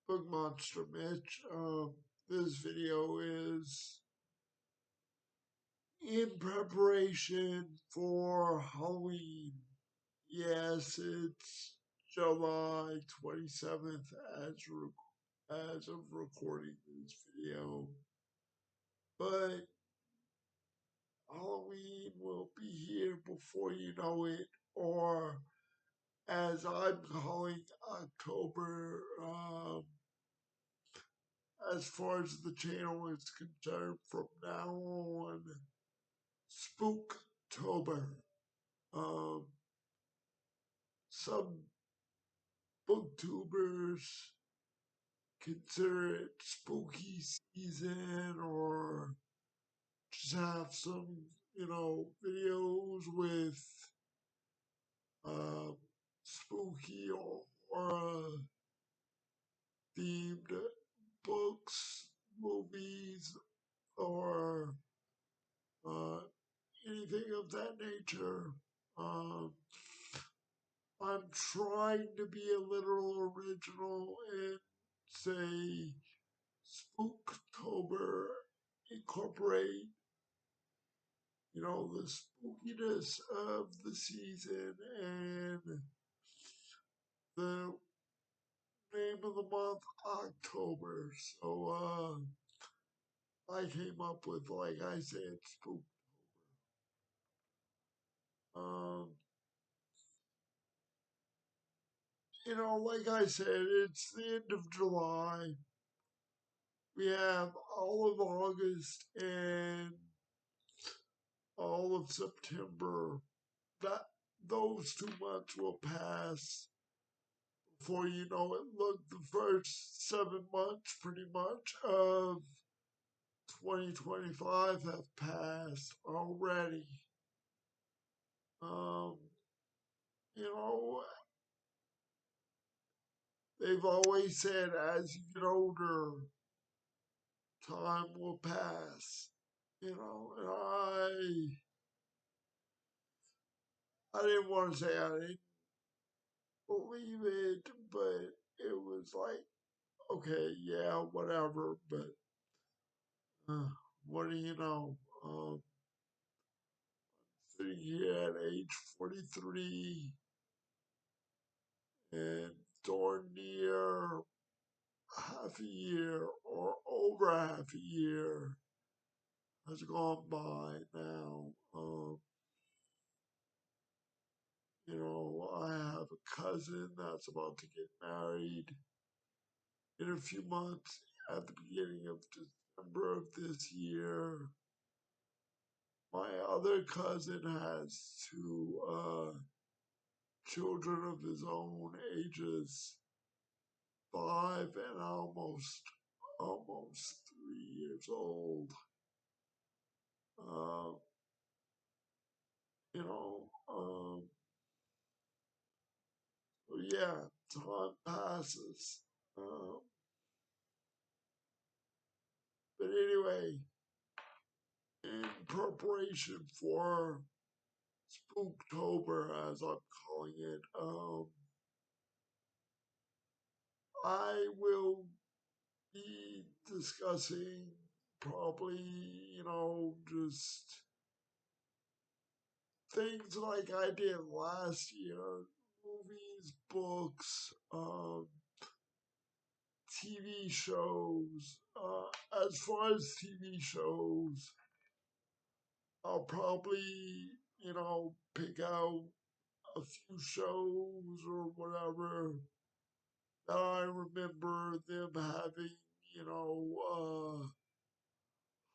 Book Monster Mitch. This video is in preparation for Halloween. Yes, it's July 27th as of recording this video. But Halloween will be here before you know it, or as I'm calling October, as far as the channel is concerned, from now on, Spooktober. Um, some booktubers consider it spooky season, or just have some, videos with uh, spooky or themed books, movies, or uh, anything of that nature. Um, I'm trying to be a little original and say Spooktober, incorporate, the spookiness of the season and the name of the month, October. So I came up with, like I said, Spooktober. Um, like I said, it's the end of July. We have all of August and all of September. That those 2 months will pass before you know it. Look, the first 7 months pretty much of 2025 have passed already. Um, you know, they've always said as you get older, time will pass. And I didn't want to say I didn't believe it, but it was like, okay, yeah, whatever. But uh, what do you know? Sitting here at age 43 and darn near half a year or over half a year has gone by now. I have a cousin that's about to get married in a few months at the beginning of December of this year. My other cousin has two children of his own, ages 5 and almost 3 years old. Uh, you know, um, yeah, time passes. But anyway, in preparation for Spooktober, as I'm calling it, I will be discussing probably, just things like I did last year: movies, books, TV shows. As far as TV shows, I'll probably, pick out a few shows or whatever that I remember them having, you know, uh,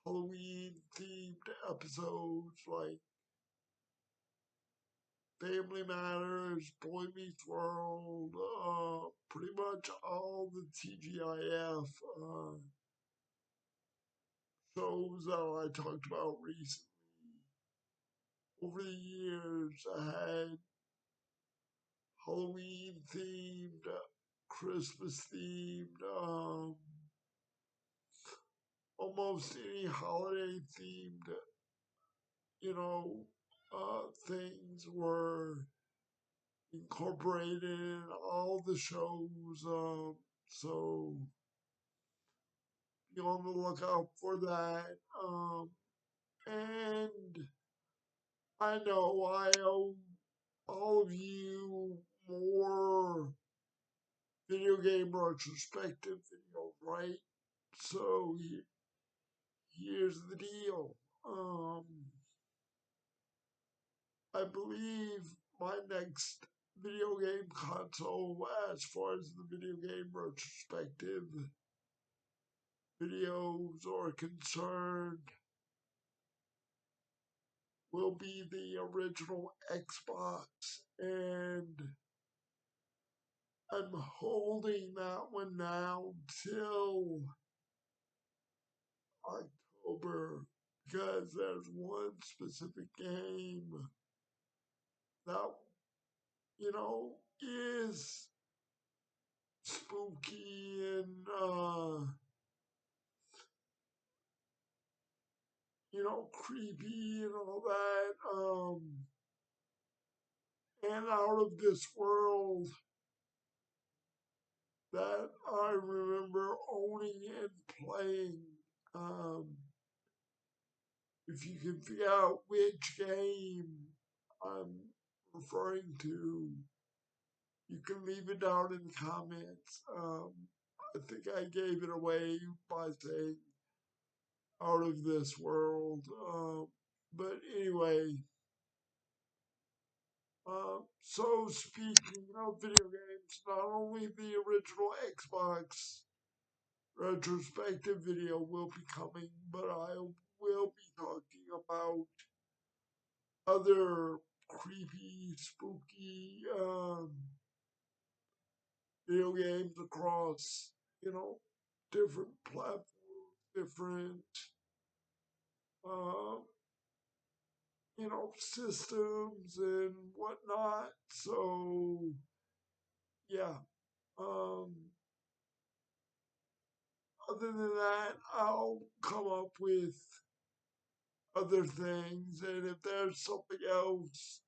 Halloween themed episodes like Family Matters, Boy Meets World, pretty much all the TGIF shows that I talked about recently. Over the years, I had Halloween themed, Christmas themed, almost any holiday themed, things were incorporated in all the shows. So be on the lookout for that. And I know I owe all of you more video game retrospective videos, right? So here's the deal. Um, I believe my next video game console, as far as the video game retrospective videos are concerned, will be the original Xbox. And I'm holding that one now till October because there's one specific game that, is spooky and, creepy and all that, and out of this world that I remember owning and playing. Um, if you can figure out which game I'm referring to, you can leave it down in the comments. I think I gave it away by saying out of this world. But anyway, so speaking of video games, not only the original Xbox retrospective video will be coming, but I will be talking about other creepy, spooky video games across, you know, different platforms, different, uh, systems and whatnot. So, yeah. Um, Other than that, I'll come up with other things, and if there's something else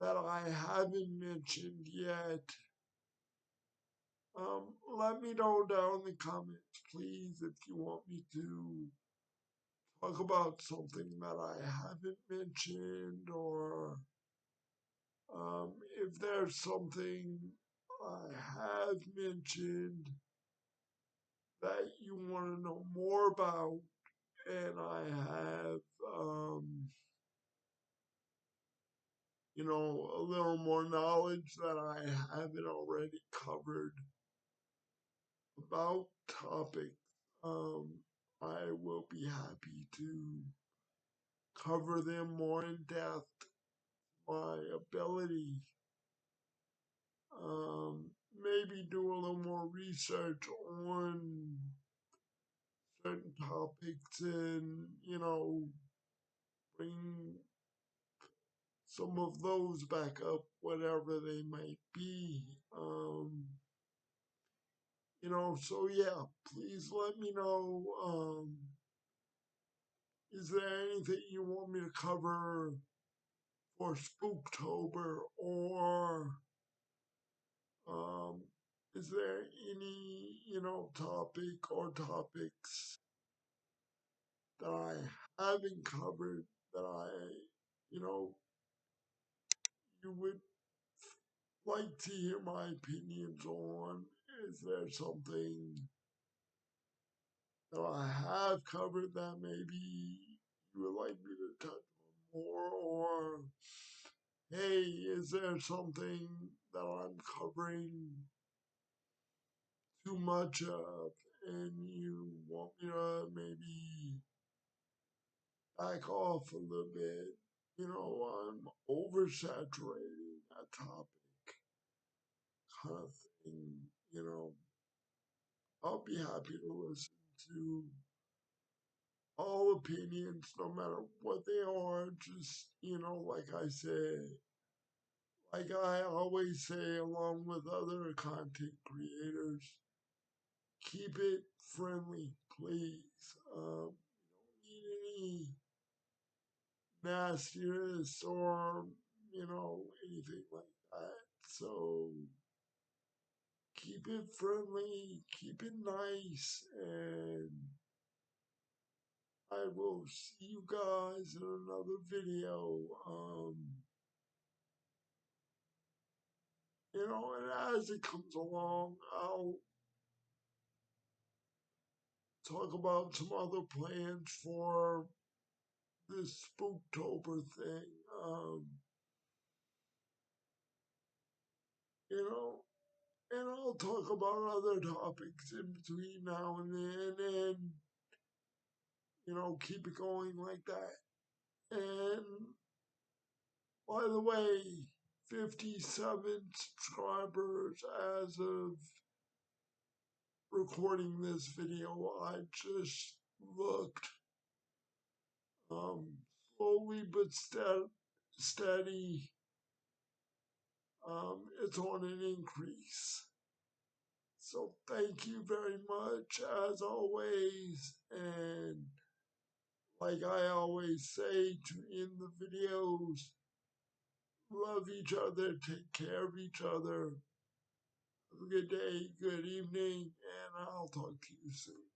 that I haven't mentioned yet, let me know down in the comments, please, if you want me to talk about something that I haven't mentioned, or if there's something I have mentioned that you want to know more about, and I have, a little more knowledge that I haven't already covered about topics, um, I will be happy to cover them more in depth, my ability. Maybe do a little more research on certain topics and, bring some of those back up, whatever they might be. So yeah, please let me know. Is there anything you want me to cover for Spooktober, or um, is there any, topic or topics that I haven't covered that you know, you would like to hear my opinions on? Is there something that I have covered that maybe you would like me to touch on more? Or, hey, is there something that I'm covering too much of and you want me to maybe back off a little bit? I'm oversaturating that topic kind of thing. You know, I'll be happy to listen to all opinions, no matter what they are. Just, like I said, like I always say, along with other content creators, keep it friendly, please. We don't need any nastiness or, anything like that. So keep it friendly, keep it nice, and I will see you guys in another video. And as it comes along, I'll talk about some other plans for this Spooktober thing. You know, and I'll talk about other topics in between now and then, and keep it going like that. And by the way, 57 subscribers as of recording this video. I just looked, um, slowly but steady. It's on an increase. So thank you very much as always. And like I always say to end the videos, love each other, take care of each other. Have a good day, good evening, and I'll talk to you soon.